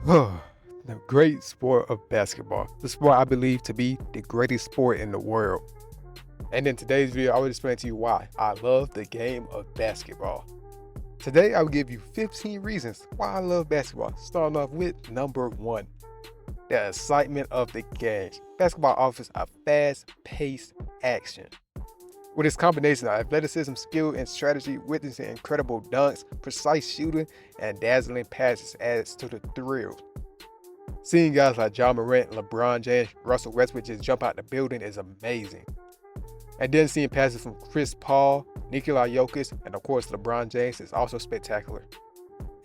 The great sport of basketball. The sport I believe to be the greatest sport in the world. And in today's video, I will explain to you why I love the game of basketball. Today, I will give you 15 reasons why I love basketball. Starting off with number one, the excitement of the game. Basketball offers a fast-paced action. With its combination of athleticism, skill, and strategy, witnessing incredible dunks, precise shooting, and dazzling passes adds to the thrill. Seeing guys like Ja Morant, LeBron James, Russell Westbrook just jump out the building is amazing. And then seeing passes from Chris Paul, Nikola Jokic, and of course LeBron James is also spectacular.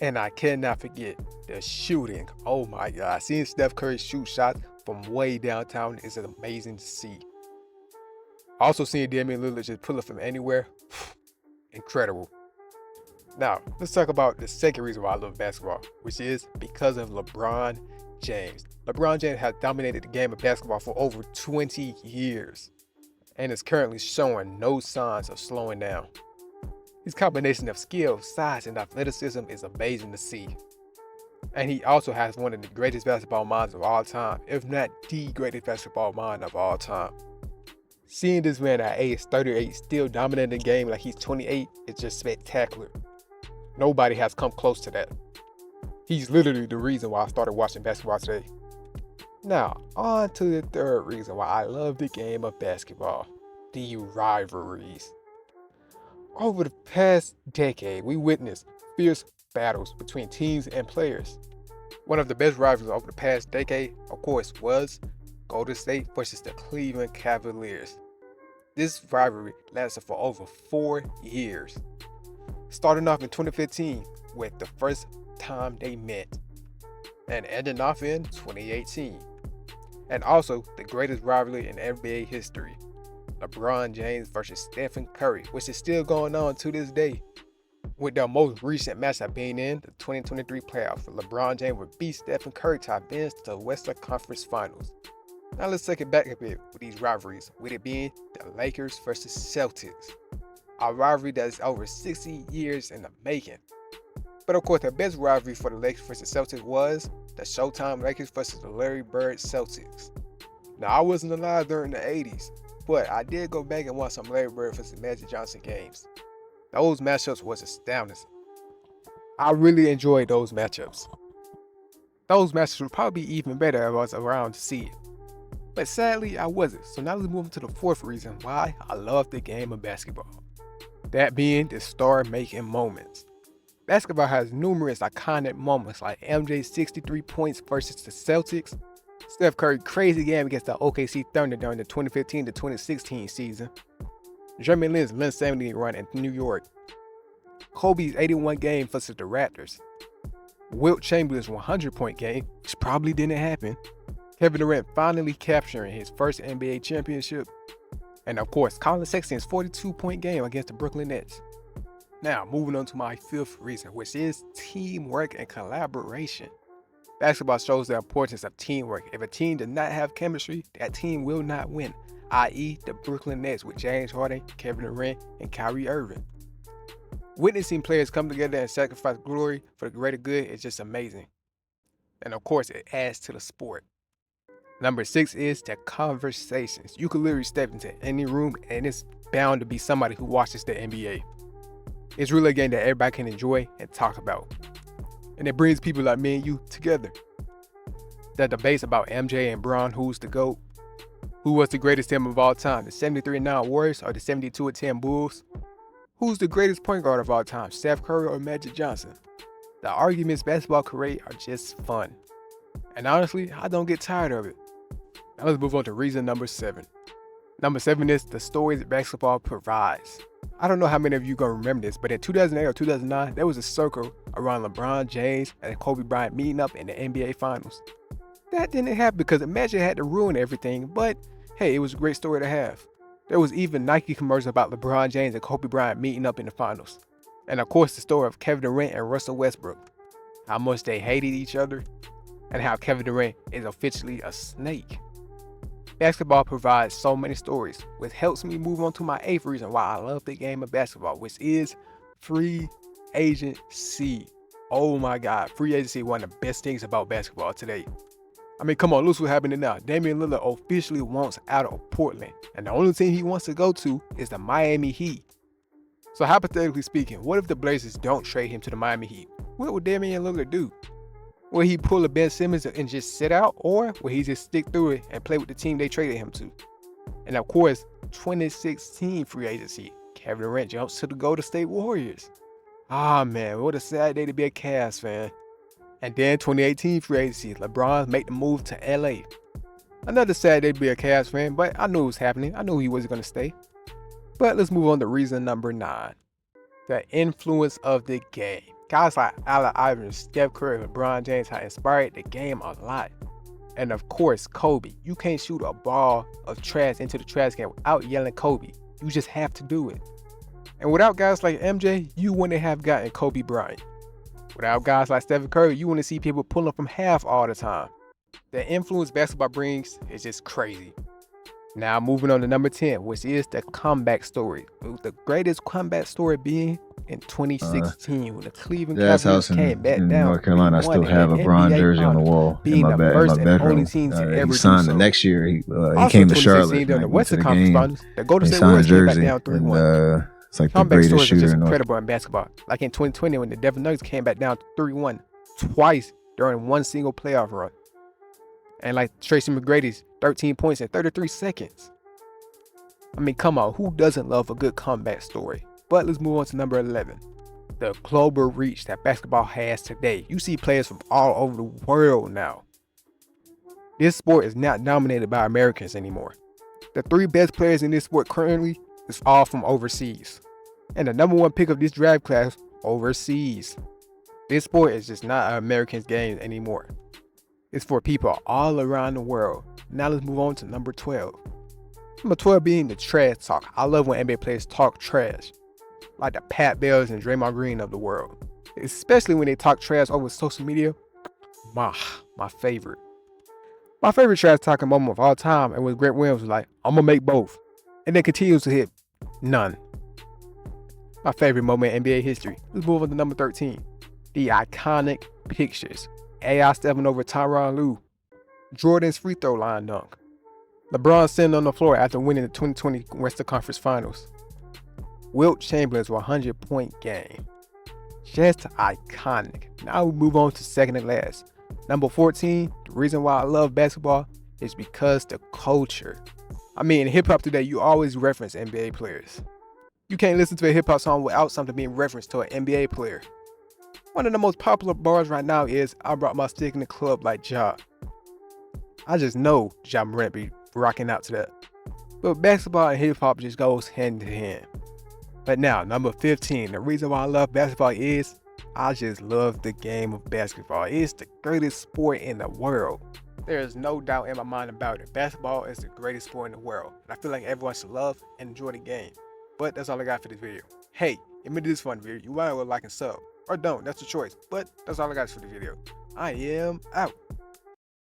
And I cannot forget the shooting. Oh my God, seeing Steph Curry shoot shots from way downtown is amazing to see. Also seeing Damian Lillard just pull up from anywhere, incredible. Now, let's talk about the second reason why I love basketball, which is because of LeBron James. LeBron James has dominated the game of basketball for over 20 years and is currently showing no signs of slowing down. His combination of skill, size, and athleticism is amazing to see. And he also has one of the greatest basketball minds of all time, if not the greatest basketball mind of all time. Seeing this man at age 38 still dominating the game like he's 28 is just spectacular. Nobody has come close to that. He's literally the reason why I started watching basketball today. Now, on to the third reason why I love the game of basketball, the rivalries. Over the past decade, we witnessed fierce battles between teams and players. One of the best rivalries over the past decade, of course, was Golden State versus the Cleveland Cavaliers. This rivalry lasted for over 4 years, starting off in 2015 with the first time they met, and ending off in 2018. And also the greatest rivalry in NBA history, LeBron James versus Stephen Curry, which is still going on to this day, with their most recent matchup being in the 2023 playoffs. LeBron James would beat Stephen Curry to advance to the Western Conference Finals. Now let's take it back a bit with these rivalries, with it being the Lakers versus Celtics, a rivalry that is over 60 years in the making. But of course, the best rivalry for the Lakers versus Celtics was the Showtime Lakers versus the Larry Bird Celtics. Now, I wasn't alive during the 80s, but I did go back and watch some Larry Bird versus Magic Johnson games. Those matchups was astounding. I really enjoyed those matchups. Those matchups would probably be even better if I was around to see it. But sadly, I wasn't. So now let's move on to the fourth reason why I love the game of basketball. That being the star-making moments. Basketball has numerous iconic moments like MJ's 63 points versus the Celtics, Steph Curry's crazy game against the OKC Thunder during the 2015 to 2016 season, Jeremy Lin's Lin 70 run in New York, Kobe's 81 game versus the Raptors, Wilt Chamberlain's 100-point game, which probably didn't happen, Kevin Durant finally capturing his first NBA championship, and of course, Colin Sexton's 42-point game against the Brooklyn Nets. Now, moving on to my fifth reason, which is teamwork and collaboration. Basketball shows the importance of teamwork. If a team does not have chemistry, that team will not win, i.e. the Brooklyn Nets with James Harden, Kevin Durant, and Kyrie Irving. Witnessing players come together and sacrifice glory for the greater good is just amazing. And of course, it adds to the sport. Number 6 is the conversations. You could literally step into any room and it's bound to be somebody who watches the NBA. It's really a game that everybody can enjoy and talk about. And it brings people like me and you together. The debates about MJ and Bron, who's the GOAT, who was the greatest team of all time, the 73-9 Warriors or the 72-10 Bulls, who's the greatest point guard of all time, Steph Curry or Magic Johnson. The arguments basketball create are just fun. And honestly, I don't get tired of it. Now let's move on to reason number 7. Number 7 is the stories basketball provides. I don't know how many of you gonna remember this, but in 2008 or 2009, there was a circle around LeBron James and Kobe Bryant meeting up in the NBA Finals. That didn't happen because Magic had to ruin everything, but hey, it was a great story to have. There was even Nike commercials about LeBron James and Kobe Bryant meeting up in the finals. And of course, the story of Kevin Durant and Russell Westbrook, how much they hated each other, and how Kevin Durant is officially a snake. Basketball provides so many stories, which helps me move on to my 8th reason why I love the game of basketball, which is free agency. Oh my God, free agency one of the best things about basketball today. I mean, come on, look what's happening now. Damian Lillard officially wants out of Portland, and the only team he wants to go to is the Miami Heat. So hypothetically speaking, what if the Blazers don't trade him to the Miami Heat? What would Damian Lillard do? Will he pull a Ben Simmons and just sit out, or will he just stick through it and play with the team they traded him to? And of course, 2016 free agency, Kevin Durant jumps to the Golden State Warriors. Ah man, what a sad day to be a Cavs fan. And then 2018 free agency, LeBron make the move to LA. Another sad day to be a Cavs fan, but I knew it was happening. I knew he wasn't going to stay. But let's move on to reason number 9. The influence of the game. Guys like Allen Iverson, Steph Curry, LeBron James have inspired the game a lot. And of course, Kobe. You can't shoot a ball of trash into the trash can without yelling Kobe. You just have to do it. And without guys like MJ, you wouldn't have gotten Kobe Bryant. Without guys like Stephen Curry, you wouldn't see people pulling from half all the time. The influence basketball brings is just crazy. Now moving on to number 10, which is the comeback story. With the greatest comeback story being in 2016 when the Cleveland Cavaliers came back down. North Carolina, I still have a Bron jersey on the wall in my bedroom. He signed the next year. He came to Charlotte. During the Western Conference Finals, the Golden State Warriors came back down 3-1. It's like comeback the greatest stories are just shooter incredible in basketball. Like in 2020 when the Denver Nuggets came back down 3-1 twice during one single playoff run. And like Tracy McGrady's 13 points in 33 seconds. I mean, come on, who doesn't love a good comeback story? But let's move on to number 11. The global reach that basketball has today. You see players from all over the world now. This sport is not dominated by Americans anymore. The 3 best players in this sport currently is all from overseas. And the number 1 pick of this draft class, overseas. This sport is just not an American's game anymore. It's for people all around the world. Now let's move on to number 12. Number 12 being the trash talk. I love when NBA players talk trash. Like the Pat Bells and Draymond Green of the world. Especially when they talk trash over social media. My favorite. My favorite trash talking moment of all time, and when Grant Williams was like, I'm gonna make both. And then continues to hit none. My favorite moment in NBA history. Let's move on to number 13. The iconic pictures. AI stepping over Tyronn Lue. Jordan's free throw line dunk. LeBron sitting on the floor after winning the 2020 Western Conference Finals. Wilt Chamberlain's 100-point game. Just iconic. Now we move on to second and last. Number 14, the reason why I love basketball is because the culture. I mean, in hip-hop today, you always reference NBA players. You can't listen to a hip-hop song without something being referenced to an NBA player. One of the most popular bars right now is, I brought my stick in the club like Ja. I just know Ja Morant be rocking out to that. But basketball and hip-hop just goes hand in hand. But now, number 15, the reason why I love basketball is, I just love the game of basketball. It's the greatest sport in the world. There is no doubt in my mind about it. Basketball is the greatest sport in the world. And I feel like everyone should love and enjoy the game. But that's all I got for this video. Hey, if you made this fun video, you might well like and sub. Or don't, that's your choice. But that's all I got for the video. I am out.